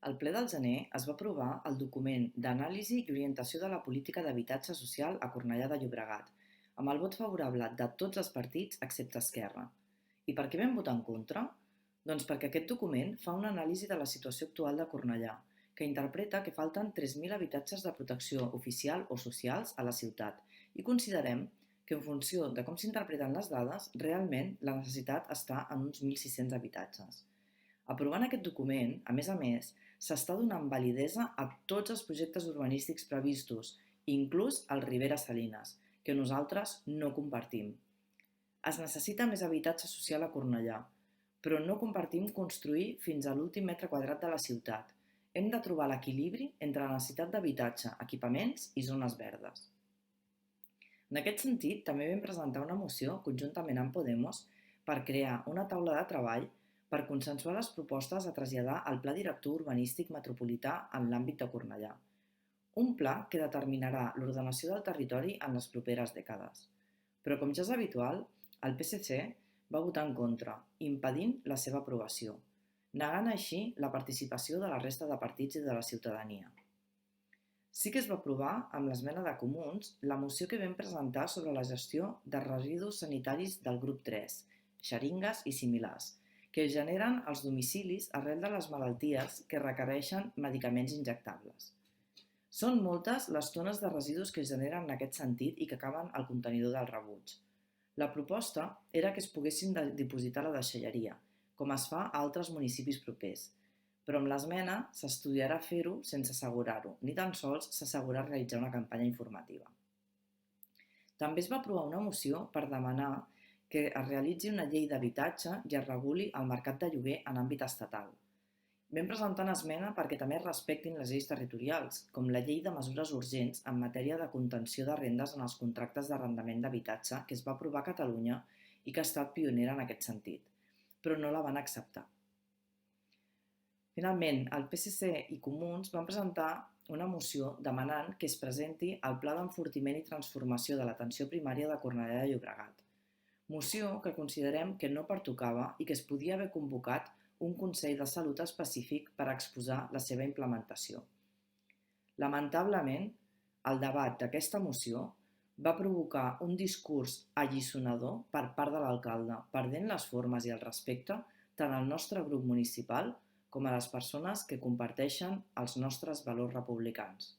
Al ple del gener es va aprovar el document d'anàlisi i orientació de la política d'habitatge social a Cornellà de Llobregat, amb el vot favorable de tots els partits excepte Esquerra. I per què vam votar en contra? Doncs perquè aquest document fa una anàlisi de la situació actual de Cornellà, que interpreta que falten 3.000 habitatges de protecció oficial o socials a la ciutat i considerem que en funció de com s'interpreten les dades, realment la necessitat està en uns 1.600 habitatges. Aprovant aquest document, a més, s'està donant validesa a tots els projectes urbanístics previstos, inclús el Ribera Salines, que nosaltres no compartim. Es necessita més habitatge social a Cornellà, però no compartim construir fins a l'últim metre quadrat de la ciutat. Hem de trobar l'equilibri entre la necessitat d'habitatge, equipaments i zones verdes. En aquest sentit, també vam presentar una moció conjuntament amb Podemos per crear una taula de treball per consensuar les propostes a traslladar al Pla Director Urbanístic Metropolità en l'àmbit de Cornellà. Un pla que determinarà l'ordenació del territori en les properes dècades. Però, com ja és habitual, el PSC va votar en contra, impedint la seva aprovació, negant així la participació de la resta de partits i de la ciutadania. Sí que es va aprovar, amb l'esmena de Comuns, la moció que vam presentar sobre la gestió de residus sanitaris del grup 3, xeringues i similars, que es generen als domicilis arrel de les malalties que requereixen medicaments injectables. Són moltes les tones de residus que es generen en aquest sentit i que acaben al contenidor del rebuig. La proposta era que es poguessin dipositar a la deixalleria, com es fa a altres municipis propers, però amb l'esmena s'estudiarà fer-ho sense assegurar-ho, ni tan sols s'assegura realitzar una campanya informativa. També es va aprovar una moció per demanar que es realitzi una llei d'habitatge i es reguli el mercat de lloguer en àmbit estatal. Vam presentar una esmena perquè també es respectin les lleis territorials, com la llei de mesures urgents en matèria de contenció de rendes en els contractes d'arrendament d'habitatge que es va aprovar a Catalunya i que ha estat pionera en aquest sentit, però no la van acceptar. Finalment, el PSC i Comuns van presentar una moció demanant que es presenti el Pla d'Enfortiment i Transformació de l'Atenció Primària de Cornellà de Llobregat. Moció que considerem que no pertocava i que es podia haver convocat un Consell de Salut específic per exposar la seva implementació. Lamentablement, el debat d'aquesta moció va provocar un discurs alliçonador per part de l'alcalde, perdent les formes i el respecte tant al nostre grup municipal com a les persones que comparteixen els nostres valors republicans.